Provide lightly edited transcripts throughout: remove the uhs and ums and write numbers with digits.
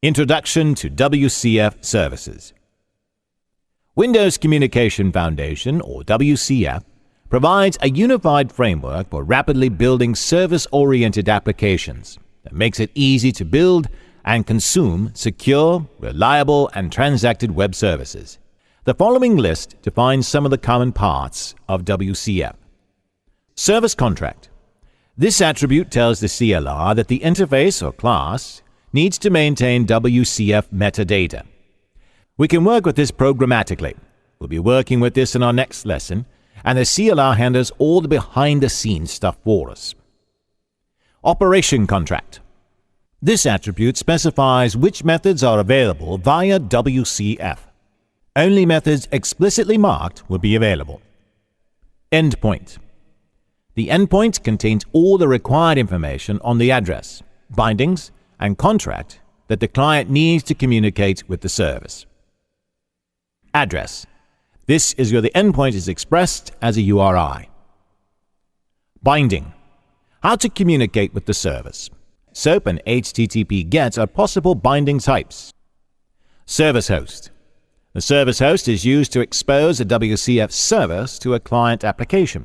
Introduction to WCF Services. Windows Communication Foundation, or WCF, provides a unified framework for rapidly building service-oriented applications that makes it easy to build and consume secure, reliable, and transacted web services. The following list defines some of the common parts of WCF. Service Contract. This attribute tells the CLR that the interface or class needs to maintain WCF metadata. We can work with this programmatically. We'll be working with this in our next lesson, and the CLR handles all the behind-the-scenes stuff for us. Operation Contract. This attribute specifies which methods are available via WCF. Only methods explicitly marked will be available. Endpoint. The endpoint contains all the required information on the address, bindings, and contract that the client needs to communicate with the service. Address. This is where the endpoint is expressed as a URI. Binding. How to communicate with the service. SOAP and HTTP GET are possible binding types. Service host. The service host is used to expose a WCF service to a client application.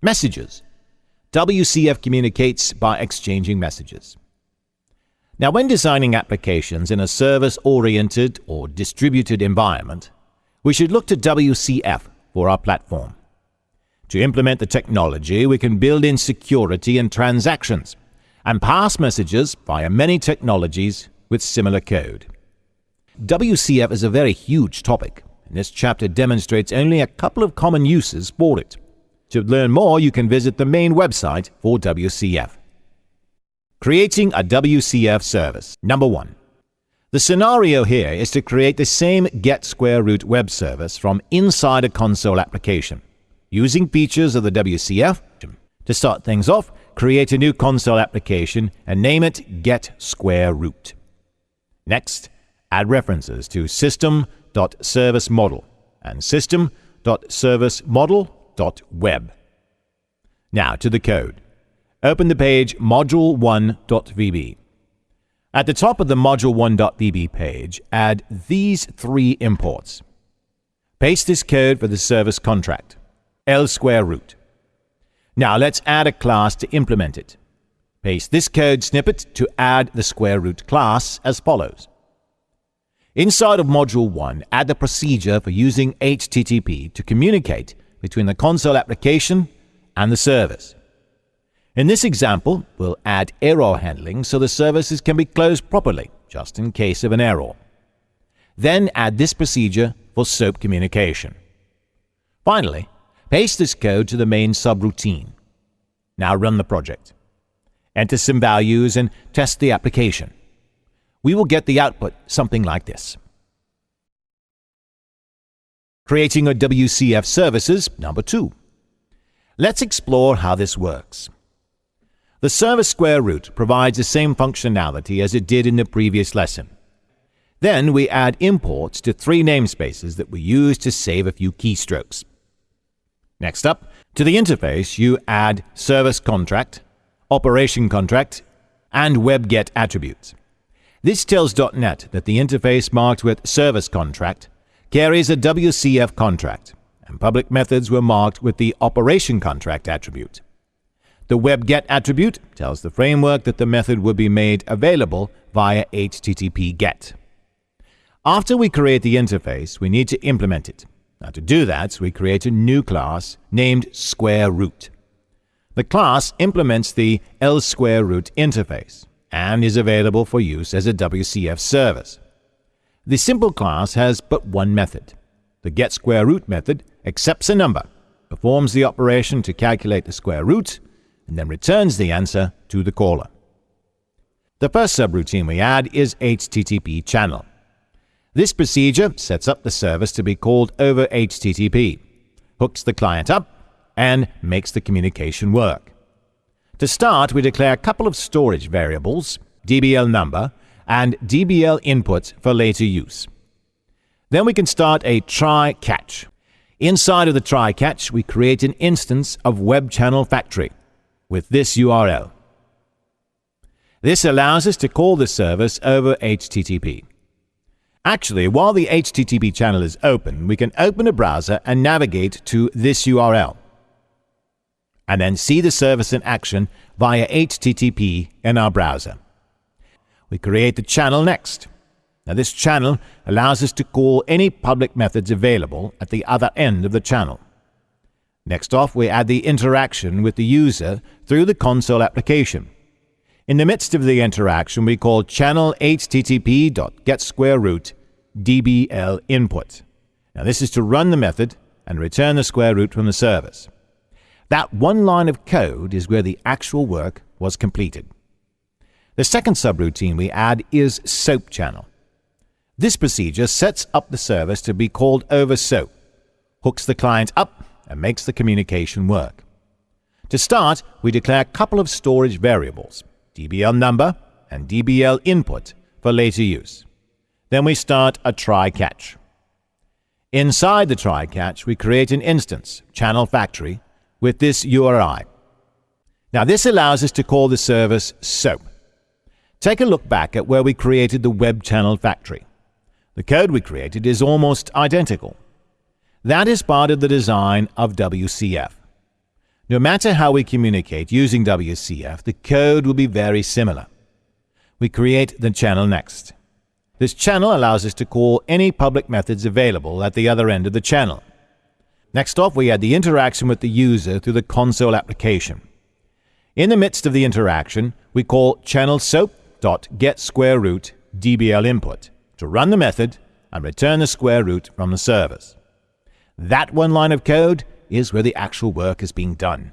Messages. WCF communicates by exchanging messages. Now, when designing applications in a service-oriented or distributed environment, we should look to WCF for our platform. To implement the technology, we can build in security and transactions and pass messages via many technologies with similar code. WCF is a very huge topic, and this chapter demonstrates only a couple of common uses for it. To learn more, you can visit the main website for WCF. Creating a WCF service. Number 1. The scenario here is to create the same get_root web service from inside a console application, using features of the WCF. To start things off, create a new console application and name it get_root. Next, add references to system.serviceModel and system.serviceModel.web. Now to the code. Open the page module1.vb. At the top of the module1.vb page, add these 3 imports. Paste this code for the service contract, L_root. Now let's add a class to implement it. Paste this code snippet to add the _root class as follows. Inside of Module 1, add the procedure for using HTTP to communicate between the console application and the service. In this example, we'll add error handling so the services can be closed properly, just in case of an error. Then add this procedure for SOAP communication. Finally, paste this code to the main subroutine. Now run the project. Enter some values and test the application. We will get the output something like this. Creating a WCF services, number 2. Let's explore how this works. The service _root provides the same functionality as it did in the previous lesson. Then we add imports to 3 namespaces that we use to save a few keystrokes. Next up, to the interface you add service contract, operation contract, and webGet attributes. This tells .NET that the interface marked with service contract carries a WCF contract, and public methods were marked with the operation contract attribute. The webGet attribute tells the framework that the method will be made available via HTTP GET. After we create the interface, we need to implement it. Now to do that, we create a new class named _root. The class implements the L_root interface and is available for use as a WCF service. The simple class has but one method. The get_root method accepts a number, performs the operation to calculate the square root, and then returns the answer to the caller. The first subroutine we add is HTTP channel. This procedure sets up the service to be called over HTTP, hooks the client up, and makes the communication work. To start, we declare a couple of storage variables, DBL number and DBL input for later use. Then we can start a try-catch. Inside of the try-catch, we create an instance of Web Channel Factory with this URL. This allows us to call the service over HTTP. Actually, while the HTTP channel is open, we can open a browser and navigate to this URL, and then see the service in action via HTTP in our browser. We create the channel next. Now, this channel allows us to call any public methods available at the other end of the channel. Next off, we add the interaction with the user through the console application. In the midst of the interaction, we call channel http.getSquareRoot DBL input. Now, this is to run the method and return the square root from the service. That one line of code is where the actual work was completed. The second subroutine we add is SOAP channel. This procedure sets up the service to be called over SOAP, hooks the client up, and makes the communication work. To start, we declare a couple of storage variables, DBL number and DBL input, for later use. Then we start a try-catch. Inside the try-catch, we create an instance, channel factory, with this URI. Now, this allows us to call the service SOAP. Take a look back at where we created the web channel factory. The code we created is almost identical. That is part of the design of WCF. No matter how we communicate using WCF, the code will be very similar. We create the channel next. This channel allows us to call any public methods available at the other end of the channel. Next off, we add the interaction with the user through the console application. In the midst of the interaction, we call channel SOAP.getSquareRoot DBL input to run the method and return the square root from the service. That one line of code is where the actual work is being done.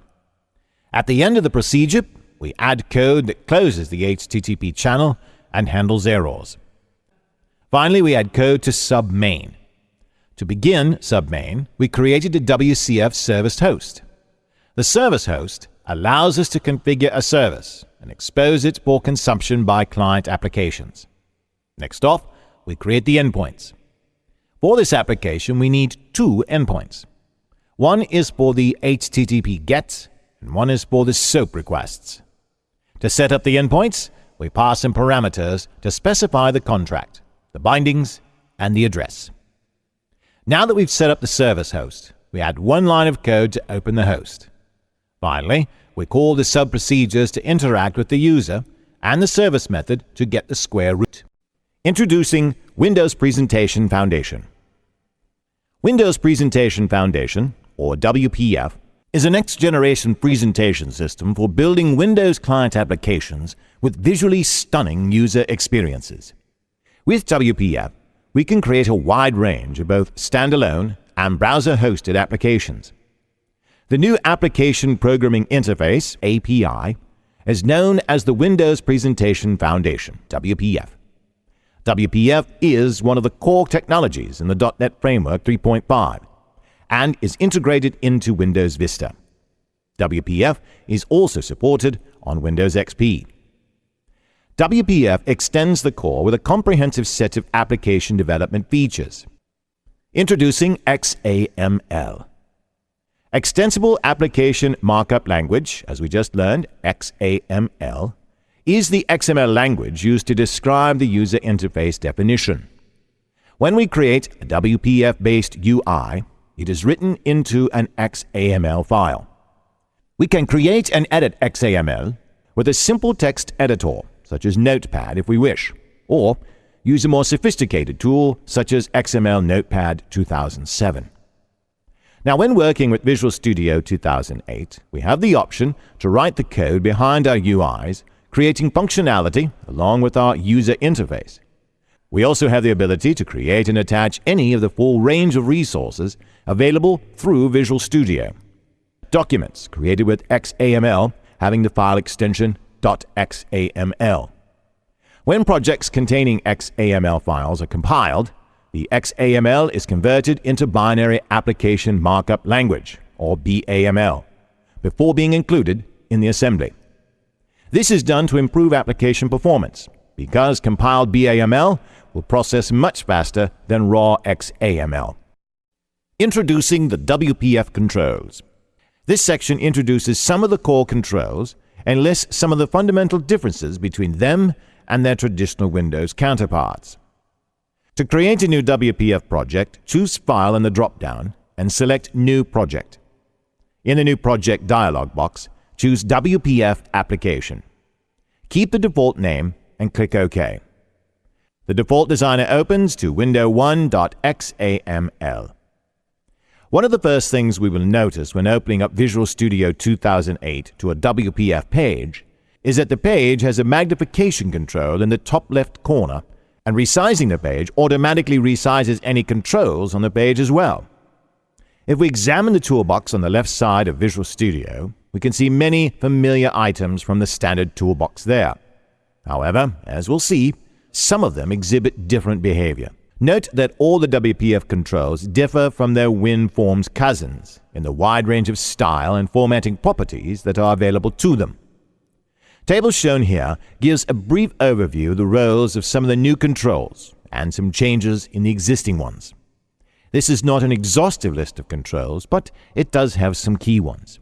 At the end of the procedure, we add code that closes the HTTP channel and handles errors. Finally, we add code to submain. To begin submain, we created a WCF service host. The service host allows us to configure a service and expose it for consumption by client applications. Next off, we create the endpoints. For this application, we need two endpoints. One is for the HTTP GET, and one is for the SOAP requests. To set up the endpoints, we pass in parameters to specify the contract, the bindings, and the address. Now that we've set up the service host, we add one line of code to open the host. Finally, we call the sub-procedures to interact with the user and the service method to get the square root. Introducing Windows Presentation Foundation. Windows Presentation Foundation, or WPF, is a next-generation presentation system for building Windows client applications with visually stunning user experiences. With WPF, we can create a wide range of both standalone and browser-hosted applications. The new Application Programming Interface, API, is known as the Windows Presentation Foundation, WPF. WPF is one of the core technologies in the .NET Framework 3.5 and is integrated into Windows Vista. WPF is also supported on Windows XP. WPF extends the core with a comprehensive set of application development features. Introducing XAML. Extensible Application Markup Language, as we just learned, XAML, is the XML language used to describe the user interface definition. When we create a WPF-based UI, it is written into an XAML file. We can create and edit XAML with a simple text editor, such as Notepad if we wish, or use a more sophisticated tool such as XML Notepad 2007. Now, when working with Visual Studio 2008, we have the option to write the code behind our UIs, creating functionality along with our user interface. We also have the ability to create and attach any of the full range of resources available through Visual Studio. Documents created with XAML having the file extension .xaml. When projects containing XAML files are compiled, the XAML is converted into Binary Application Markup Language, or BAML, before being included in the assembly. This is done to improve application performance, because compiled BAML will process much faster than raw XAML. Introducing the WPF Controls. This section introduces some of the core controls and lists some of the fundamental differences between them and their traditional Windows counterparts. To create a new WPF project, choose File in the drop-down and select New Project. In the New Project dialog box, choose WPF Application. Keep the default name and click OK. The default designer opens to window1.xaml. One of the first things we will notice when opening up Visual Studio 2008 to a WPF page is that the page has a magnification control in the top left corner, and resizing the page automatically resizes any controls on the page as well. If we examine the toolbox on the left side of Visual Studio, we can see many familiar items from the standard toolbox there. However, as we'll see, some of them exhibit different behavior. Note that all the WPF controls differ from their WinForms cousins in the wide range of style and formatting properties that are available to them. Table shown here gives a brief overview of the roles of some of the new controls and some changes in the existing ones. This is not an exhaustive list of controls, but it does have some key ones.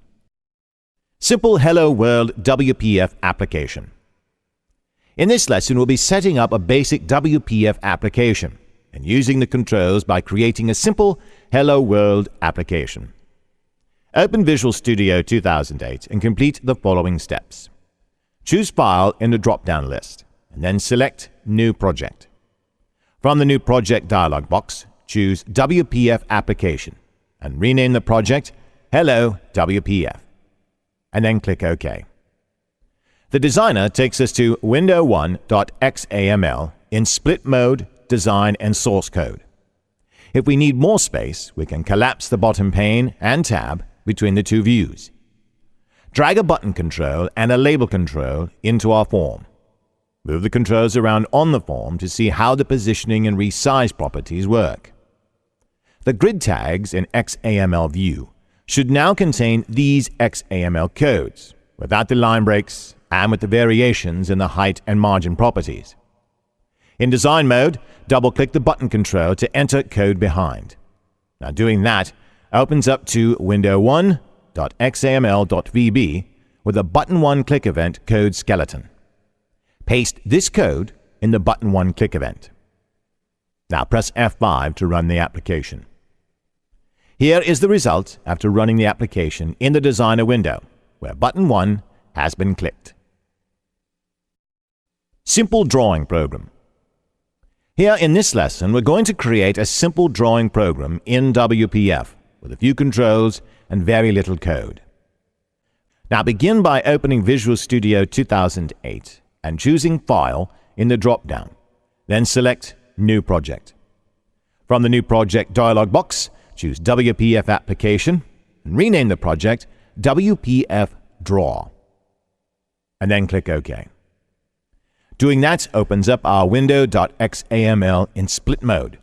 Simple Hello World WPF application. In this lesson, we'll be setting up a basic WPF application and using the controls by creating a simple Hello World application. Open Visual Studio 2008 and complete the following steps. Choose File in the drop-down list, and then select New Project. From the New Project dialog box, choose WPF Application, and rename the project Hello WPF, and then click OK. The designer takes us to window1.xaml in split mode, design, and source code. If we need more space, we can collapse the bottom pane and tab between the two views. Drag a button control and a label control into our form. Move the controls around on the form to see how the positioning and resize properties work. The grid tags in XAML view should now contain these XAML codes, without the line breaks and with the variations in the height and margin properties. In design mode, double-click the button control to enter code behind. Now doing that opens up to window1.xaml.vb with a button 1 click event code skeleton. Paste this code in the button 1 click event. Now press F5 to run the application. Here is the result after running the application in the designer window, where button 1 has been clicked. Simple drawing program. Here in this lesson, we're going to create a simple drawing program in WPF with a few controls and very little code. Now begin by opening Visual Studio 2008 and choosing File in the drop-down. Then select New Project. From the New Project dialog box, choose WPF Application and rename the project WPF Draw. And then click OK. Doing that opens up our window.xaml in split mode.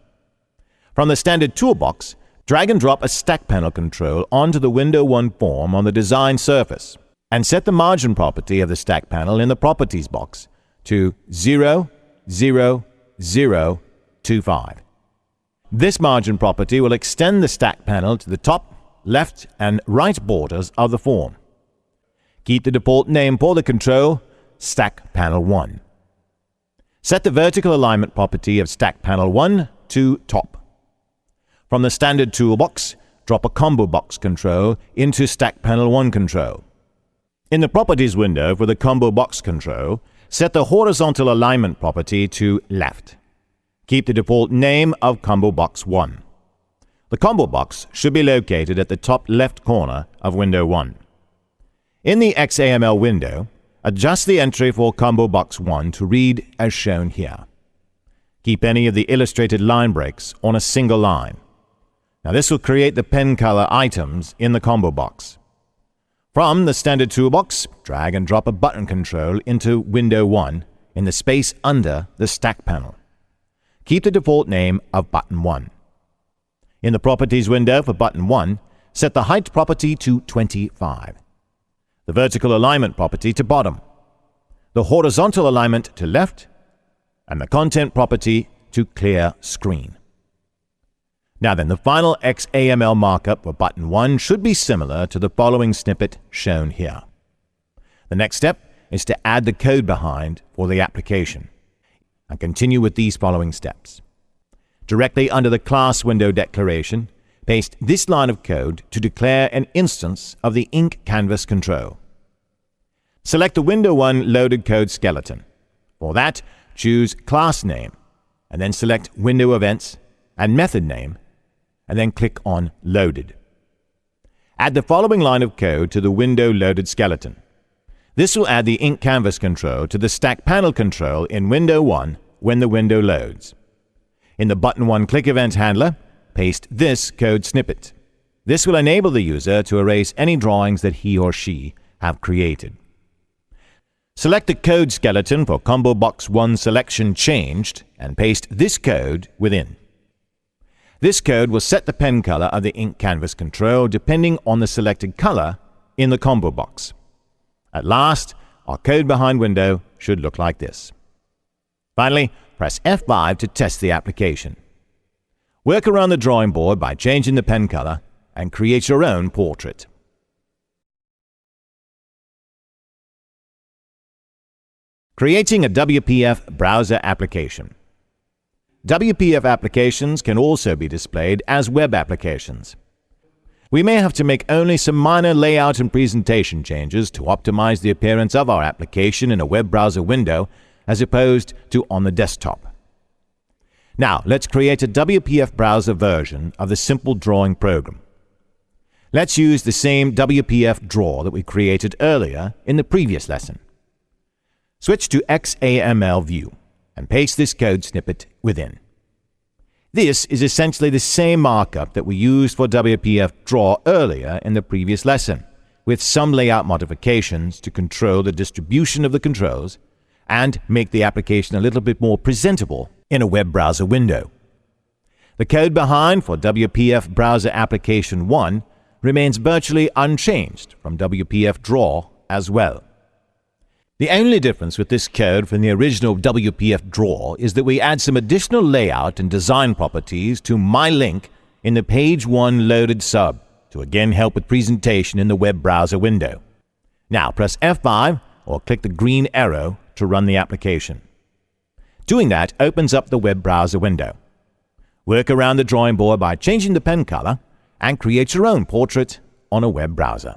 From the standard toolbox, drag and drop a stack panel control onto the Window 1 form on the design surface and set the margin property of the stack panel in the Properties box to 00025. This margin property will extend the stack panel to the top, left, and right borders of the form. Keep the default name for the control, Stack Panel 1. Set the vertical alignment property of Stack Panel 1 to top. From the standard toolbox, drop a combo box control into Stack Panel 1 control. In the Properties window for the combo box control, set the horizontal alignment property to left. Keep the default name of Combo Box 1. The combo box should be located at the top left corner of Window 1. In the XAML window, adjust the entry for Combo Box 1 to read as shown here. Keep any of the illustrated line breaks on a single line. Now this will create the pen color items in the combo box. From the standard toolbox, drag and drop a button control into Window 1 in the space under the stack panel. Keep the default name of Button 1. In the Properties window for Button 1, set the height property to 25. The vertical alignment property to bottom, the horizontal alignment to left, and the content property to clear screen. Now then, the final XAML markup for Button 1 should be similar to the following snippet shown here. The next step is to add the code behind for the application, and continue with these following steps. Directly under the class window declaration, paste this line of code to declare an instance of the ink canvas control. Select the Window 1 loaded code skeleton. For that, choose Class Name, and then select Window Events and Method Name, and then click on Loaded. Add the following line of code to the window loaded skeleton. This will add the ink canvas control to the stack panel control in Window 1 when the window loads. In the Button 1 click event handler, paste this code snippet. This will enable the user to erase any drawings that he or she have created. Select the code skeleton for Combo Box 1 selection changed and paste this code within. This code will set the pen color of the ink canvas control depending on the selected color in the combo box. At last, our code behind window should look like this. Finally, press F5 to test the application. Work around the drawing board by changing the pen color and create your own portrait. Creating a WPF browser application. WPF applications can also be displayed as web applications. We may have to make only some minor layout and presentation changes to optimize the appearance of our application in a web browser window as opposed to on the desktop. Now, let's create a WPF browser version of the simple drawing program. Let's use the same WPF draw that we created earlier in the previous lesson. Switch to XAML View and paste this code snippet within. This is essentially the same markup that we used for WPF Draw earlier in the previous lesson, with some layout modifications to control the distribution of the controls and make the application a little bit more presentable in a web browser window. The code behind for WPF Browser Application 1 remains virtually unchanged from WPF Draw as well. The only difference with this code from the original WPF Draw is that we add some additional layout and design properties to My Link in the Page 1 loaded sub to again help with presentation in the web browser window. Now press F5 or click the green arrow to run the application. Doing that opens up the web browser window. Work around the drawing board by changing the pen color and create your own portrait on a web browser.